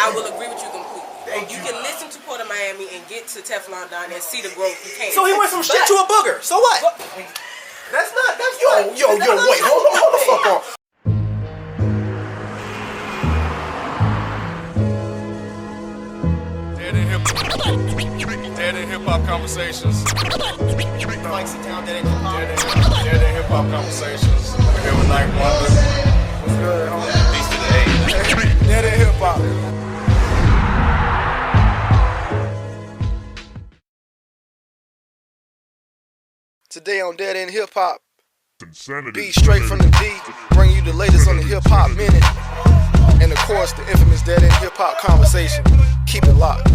I will agree with you completely. You can listen to Port of Miami and get to Teflon Don and see the growth you can. So he went from shit to a booger. So what? That's yo, wait, hold the fuck on. Dead in hip hop conversations. Mike's in town, dead in hip hop conversations. We're here with Night Wonder. What's good, homie? Peace to the A. Dead in hip hop. Today on Dead End Hip Hop, be straight from the D, bring you the latest on the hip hop minute, and of course the infamous Dead End Hip Hop conversation. Keep it locked.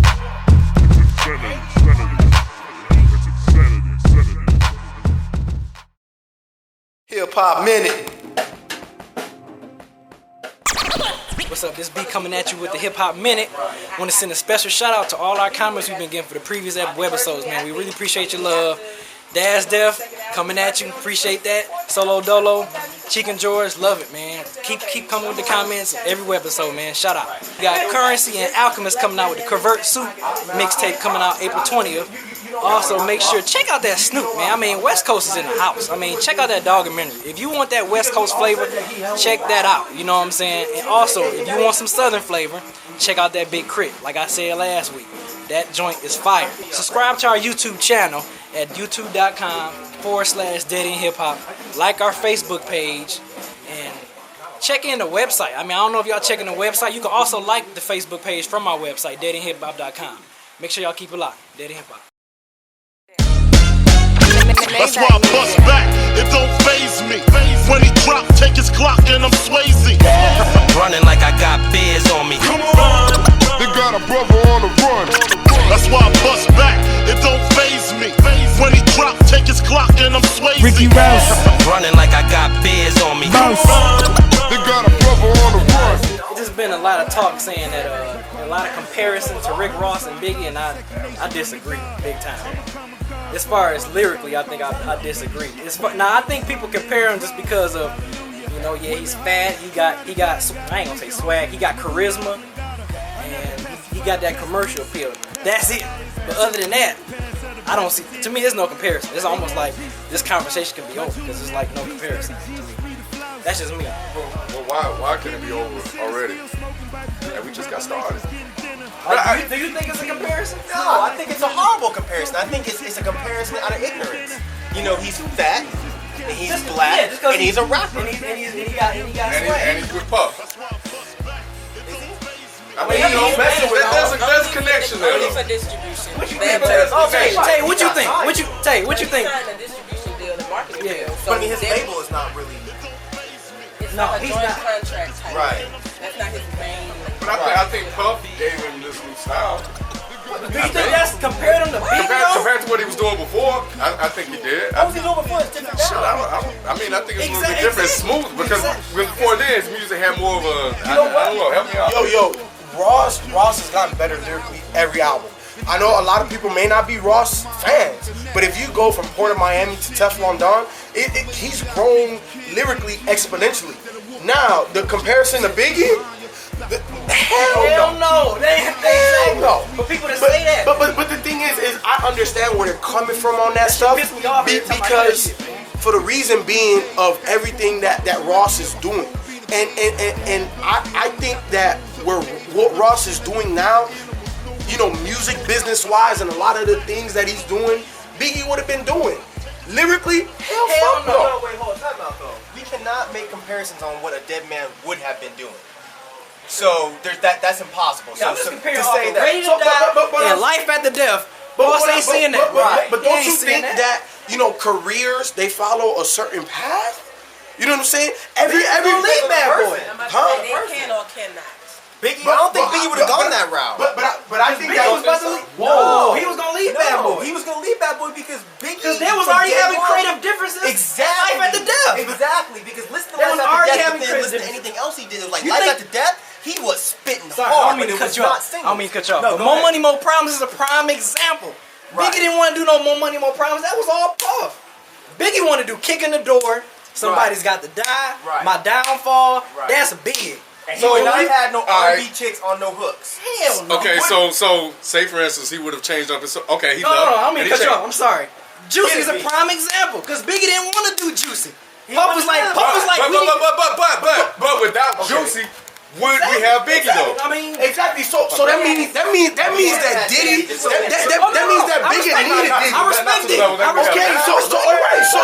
Hip Hop Minute. What's up? This B coming at you with the Hip Hop Minute. Want to send a special shout out to all our comments we've been getting for the previous webisodes, man. We really appreciate your love. Daz Def coming at you, appreciate that. Solo Dolo, Chicken George, love it, man. Keep coming with the comments every webisode, man. Shout out. We got Currency and Alchemist coming out with the Convert Soup mixtape coming out April 20th. Also, make sure, check out that Snoop, man. I mean, West Coast is in the house. I mean, check out that documentary. If you want that West Coast flavor, check that out. You know what I'm saying? And also, if you want some Southern flavor, check out that Big Crit. Like I said last week, that joint is fire. Subscribe to our YouTube channel at youtube.com/deadendhiphop. Like our Facebook page and check in the website. I mean, I don't know if y'all checking the website. You can also like the Facebook page from our website, deadendhiphop.com. Make sure y'all keep it locked. Dead End Hip Hop. That's why I bust back, it don't faze me. When he drop, take his clock and I'm Swayze. Running like I got beers on me. Come on, they got a brother on the run. That's why I bust back, it don't faze me. When he drop, take his clock and I'm Swayze. Rick Ross. Running like I got beers on me. Come on, they got a brother on the run. There's been a lot of talk saying that a lot of comparisons to Rick Ross and Biggie, and I disagree big time. As far as lyrically, I think I disagree. Now I think people compare him just because of, you know, yeah, he's fat. He got I ain't gonna say swag. He got charisma, and he got that commercial appeal. That's it. But other than that, I don't see. To me, there's no comparison. It's almost like this conversation can be over because it's like no comparison. That's just me. Well, why can it be over already? And we just got started. Do you think it's a comparison? No, I think it's a horrible comparison. I think it's a comparison out of ignorance. You know, he's fat, and he's black, and he's a rapper. And he got swag. And he's with Puff. I mean, there's a connection there. Only for distribution. What you think? Tay, what you think? What you think? He's signed a distribution deal, the marketing deal. But I mean, his label is not really. It's No, not a he's joint not. contract type. Right. That's not his main. But I think Puff gave him this new style. Do you think that's compared him to Biggie? Compared to what he was doing before, I think he did. What was he doing before? It's different now. I mean, I think it's a little bit different. It's smooth because before this, his music had more of a. I don't know. Help me out. Yo, Ross has gotten better lyrically every album. I know a lot of people may not be Ross fans, but if you go from Port of Miami to Teflon Don, he's grown lyrically exponentially. Now, the comparison to Biggie, hell no. Hell no. But people that say that. But the thing is I understand where they're coming from on that stuff pissed me off because for the reason being of everything that Ross is doing. And I think that what Ross is doing now, you know, music business-wise and a lot of the things that he's doing, Biggie would have been doing. Lyrically, hell no. Wait, hold on, time out though. We cannot make comparisons on what a dead man would have been doing. So that's impossible. Yeah, So I'm just comparing to off say of that. Ready to Die and Life After Death. Boss ain't saying that. But don't you think that, you know, careers, they follow a certain path? You know what I'm saying? Every lead bad boy. Huh? They can or cannot. Biggie, I don't think Biggie would have gone that route. But I think that was about to leave. No, he was gonna leave Bad Boy. He was gonna leave Bad Boy because Biggie. Because they was already having creative differences. Exactly. Life After Death. Exactly. Because listen to They Life was After already Death, having but then creative listen to anything else he did. It was like You Life think- After Death. He was spitting Sorry, hard, I don't mean but to it was cut you not off. singing. I don't mean to cut you off. No, But go More ahead. Money, More Problems is a prime example. Right. Biggie didn't want to do no More Money, More Problems. That was all Puff. Biggie wanted to do Kick in the Door. Somebody's got to die. Right. My Downfall. Right. That's big. He would not have had no R&B right. chicks on no hooks. Hell no. Okay, so say for instance, he would have changed up his. Okay, he No, left. I mean, and he cut you changed. off. I'm sorry. Juicy's a Get it, prime example because Biggie didn't want to do Juicy. Pop was like, But without Juicy, would we have Biggie though? I mean, Exactly. So that means that Diddy that means that Biggie needed Diddy. I respect it. Okay, so all right. So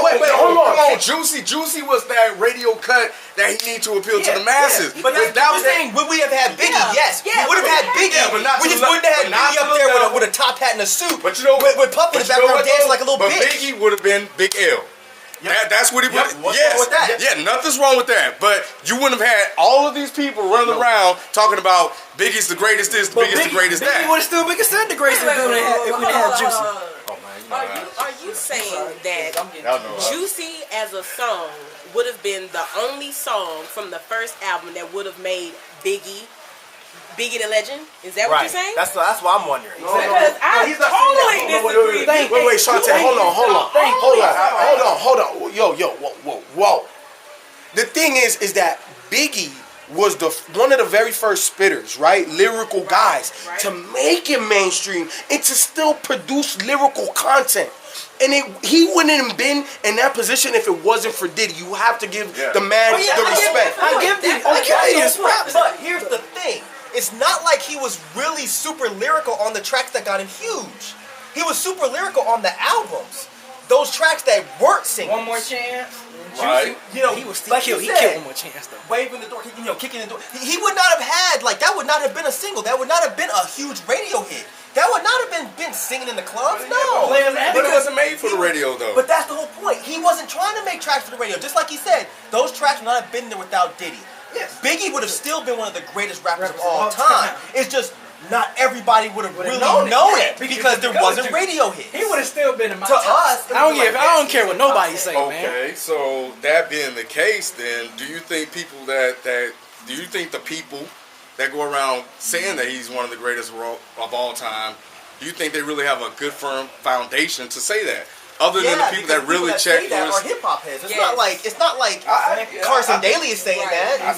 wait, hold on. Come on, Juicy was that radio cut that he needed to appeal to the masses. But that's what I'm saying. Would we have had Biggie? Yes. We would have had Biggie. but not We to just the- wouldn't have had but not Biggie up to there the with a top hat and a suit. But you know with Puff in the background dancing like a little but bitch. Biggie would have been Big L. That's what he would. What's Yes. wrong with that? Yeah, nothing's wrong with that. But you wouldn't have had all of these people running around talking about Biggie's the greatest this, Biggie's the greatest Biggie that. would have still been considered the greatest if we didn't have Juicy. Oh man, you know Are you saying that Y'all know how- Juicy as a song would have been the only song from the first album that would have made Biggie the legend? Is that what you're saying? That's what I'm wondering. Because I totally disagree. Wait, Shantae, hold on. Yo, whoa. The thing is that Biggie was one of the very first spitters, right? Lyrical guys to make it mainstream and to still produce lyrical content. And he wouldn't have been in that position if it wasn't for Diddy. You have to give the man the respect. I give you. But here's the thing. It's not like he was really super lyrical on the tracks that got him huge. He was super lyrical on the albums. Those tracks that weren't singles. One more chance. Right. You know, He was still like killed. you He said, killed one more chance though. waving the door, kicking the door. He would not have had, like, that would not have been a single. That would not have been a huge radio hit. That would not have been singing in the clubs. No. But it wasn't made for the radio though. But that's the whole point. He wasn't trying to make tracks for the radio. Just like he said, those tracks would not have been there without Diddy. Yes. Biggie would have still been one of the greatest rappers of all time. It's just not everybody would have really known it because there wasn't radio hits. He would have still been in my To top. us, I don't care what nobody say, man. Okay, so that being the case, then do you think people do you think the people that go around saying that he's one of the greatest of all time, do you think they really have a good firm foundation to say that? Other than the people that really check for are hip hop heads. It's not like Carson Daly is saying that. I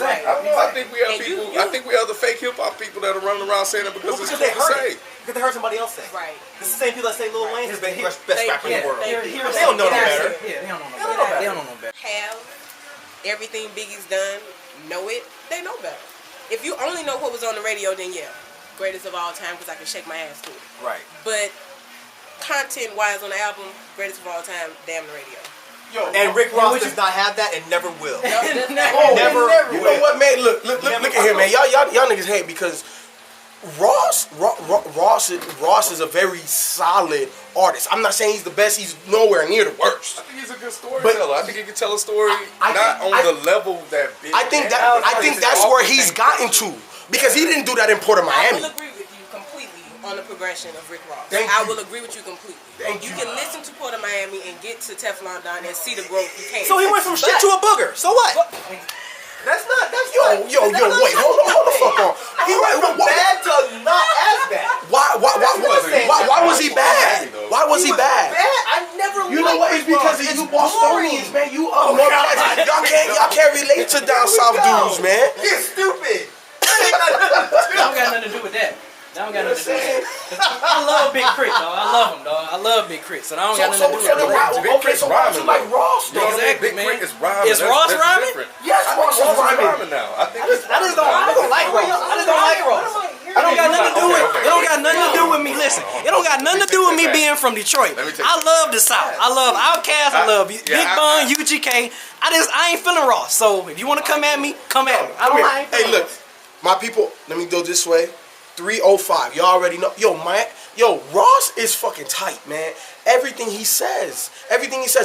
think we have people. I think we have the fake hip hop people that are running around saying it because it's cool they to heard say. it. Because they heard somebody else say. Right. It's the same people that say Lil Wayne is the best rapper in the world. They They don't know no better. Yeah, they don't know no better. They don't know no better. Have everything Biggie's done, know it, they know better. If you only know what was on the radio, then yeah, greatest of all time because I can shake my ass to it. Right. But content-wise on the album, greatest of all time, damn the radio. And Rick Ross does not have that and never will. Never. You know what, man? Look at here, man. Y'all niggas hate because Ross is a very solid artist. I'm not saying he's the best. He's nowhere near the worst. I think he's a good storyteller. I think he can tell a story not on the level that. I think that's where he's gotten to because he didn't do that in Port of I Miami. will agree with you completely on the progression of Rick Ross. I will agree with you completely. Thank You you. can listen to Port of Miami and get to Teflon Don and see the growth you can. So he went from shit to a booger. So what? That's Yo, wait, hold the fuck on. He went from bad to not as bad. Why was he bad? Why was he bad? I never. You know what? It's because of you Bostonians, man. You y'all can't relate to down south dudes, man. You're stupid. That don't got nothing to do with that. That don't got nothing to do with that. I love Big Crit, dog. I love him, dog. I love Big Crit, so that don't got nothing to do with that. Okay, so why you like Ross? Exactly, Big man. Crit is rhyming. Is Ross That's rhyming? different. Yes, Ross is Rhyming now. I think I just don't like Ross. I just don't like Ross. It don't got nothing to do with. It don't got nothing to do with me. Listen, it don't got nothing to do with me being from Detroit. I love the South. I love Outkast. I love Big Bun, UGK. I ain't feeling Ross. So if you want to come at me, come at me. I don't mind. Hey, look, my people. Let me go this way. 305. Y'all already know. Yo, Ross is fucking tight, man. Everything he says.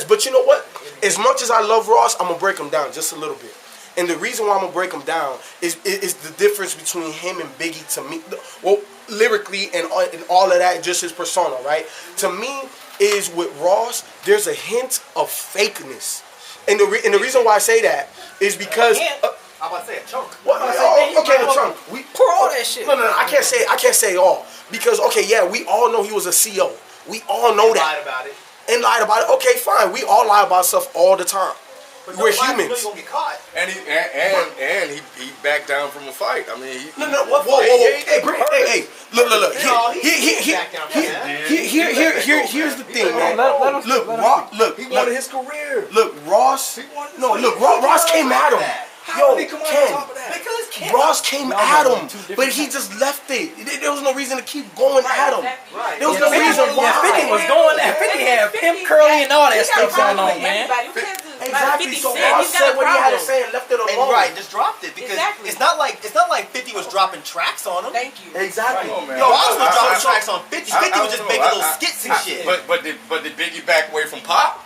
But you know what? As much as I love Ross, I'm gonna break him down just a little bit. And the reason why I'm gonna break him down is the difference between him and Biggie to me. Well, lyrically and all of that, just his persona, right? To me, is with Ross, there's a hint of fakeness. And the reason why I say that is because. I'm about to say a chunk. Okay, the chunk. We pour all that shit. No. I can't say all because we all know he was a CO. We all know that. Lied about it. And lied about it. Okay, fine. We all lie about stuff all the time. We're humans. Gonna get caught. And he backed down from a fight. I mean, he, No, whoa. Hey, look. Here's the thing, man. Look. he wanted his career. Look, Ross. Ross came at him. Yo, Ken. Ross came at him, but he just left it. There was no reason to keep going at him. There was no reason why. 50 was going there. 50 had Pimp Curly and all that stuff going on, man. Exactly. So Ross said what he had to say and left it alone. And just dropped it because it's not like 50 was dropping tracks on him. Thank you. Exactly. Right. Ross was dropping tracks on 50. 50 was just making little skits and shit. But did Biggie back away from Pop?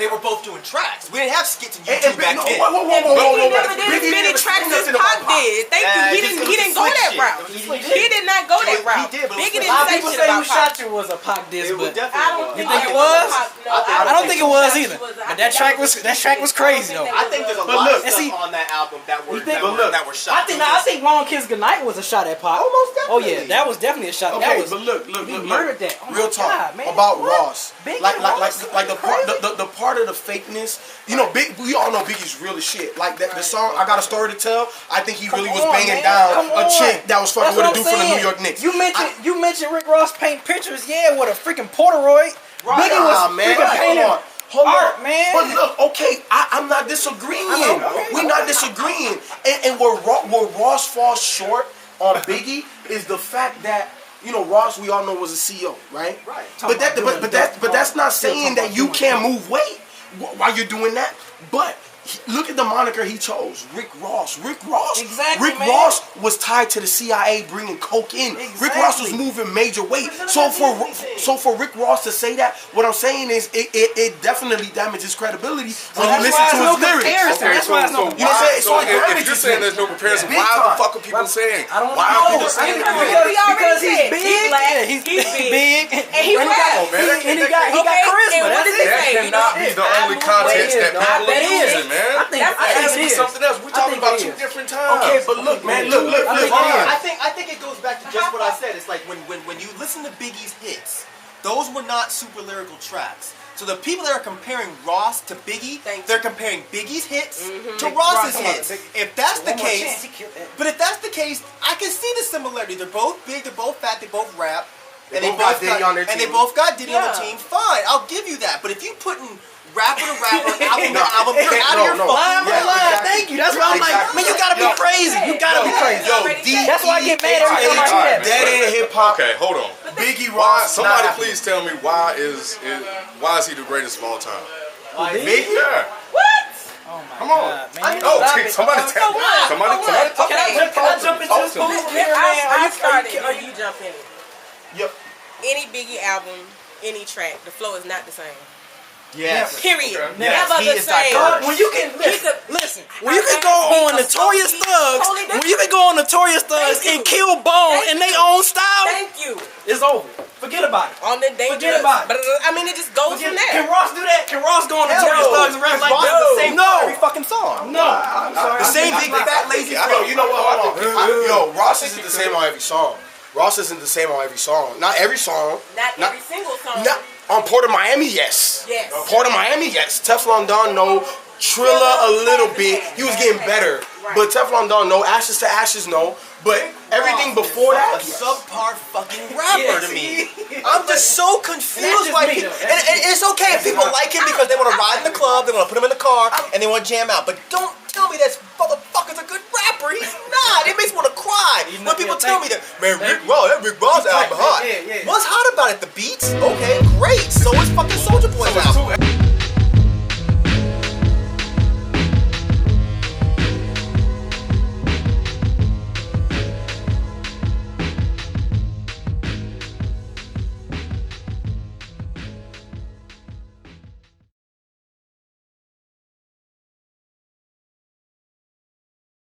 They were both doing tracks. We didn't have skits and YouTube back then. Biggie never did as many tracks as Pac did. Thank you. He didn't go that route. He did not go that route. Biggie didn't say People shit say about You Pac. Shot You was a Pac diss, but You think it was? I don't think it was either. But that track was crazy though. I think there's a lot of stuff on that album that were shot. I think Long Kiss Goodnight was a shot at Pac. Almost definitely. Oh yeah, that was definitely a shot. Okay, That was, but look. he murdered that. Oh Real my talk God, man. about What? Ross. Biggie Like Ross? the part of the fakeness. You know, we all know Biggie's real as shit. Like the song "I Got a Story to Tell." I think he really was banging down a chick that was fucking with a dude from the New York Knicks. You mentioned Rick Ross paint pictures, with a freaking Polaroid. Right. Biggie was freaking painting Hold art, on. man. But look, okay, I'm not disagreeing. We're not disagreeing. And where Ross falls short on Biggie is the fact that, Ross, we all know, was a CEO, right? Right. But that's not saying that you can't move weight while you're doing that. But look at the moniker he chose, Rick Ross. Exactly, Rick man. Ross was tied to the CIA bringing coke in. Rick Ross was moving major weight. So for Rick Ross to say that, what I'm saying is it definitely damages credibility when you listen to his lyrics. That's why it's no So You know what I'm saying? So it if damages you're saying him. there's no comparison, Big why time. the fuck are people saying? I don't Why know. are people saying Because he's said big. he's black, He's he's big. And he rapped. And he got charisma. And what does That's he it. That say? cannot be the only context that people are using, man. I think That has to be it is. something else. We're talking about two different times. Okay, but look, man, look. I think it goes back to just what I said. It's like when you listen to Biggie's hits, those were not super lyrical tracks. So the people that are comparing Ross to Biggie, they're comparing Biggie's hits to Ross's hits. If that's the case, but if that's the case, I can see the similarity. They're both big, they're both fat, they both rap, and they both got Diddy on their team. And they both got Diddy on their team. Fine, I'll give you that. But if you putting rapper to rapper, album to album, you're out of your fucking Line. Thank you. That's why I'm like, man, you gotta be crazy. You gotta be crazy. That's why I get mad every time I hear that. Dead end hip hop. Okay, hold on. Biggie Why? Ross. Somebody please tell me why is he the greatest of all time? Biggie? Yeah. What? Come on. No, somebody tell me. Somebody talk. Can I jump into this pool here, man? I started. Are you jump in? Yep. Any Biggie album, any track, the flow is not the same. Yes. Period. Okay. Never He the is same. diverse. When you can listen, when you can go on Notorious Thugs, and kill Bone in their own style, Thank you. it's over. Forget about it. On the dangerous. about it. But I mean, it just goes from there. Can Ross do that? Can Ross go on Hell Notorious no. Thugs and rap like Ross that? is the same No. every fucking song. No. I'm sorry. The same big fat lazy Yo, you know what? Hold on. Ross isn't the same on every song. Ross isn't the same on every song. Not every song. Not every single song. On Port of Miami, yes. Yes. Port of Miami, yes. Teflon Don, no. Trilla, a little bit. He was getting better. But Teflon Don, no. Ashes to Ashes, no. But everything before that, a subpar fucking rapper to me. I'm just so confused why people. And it's okay if people like him because they want to ride in the club, they want to put him in the car, and they want to jam out. But don't tell me that motherfucker's a good rapper. He's not. It makes me want to cry when people tell me that. Man, Rick Ross album hot. What's hot about it? The beats? Okay, great. So is fucking Soulja Boy's album.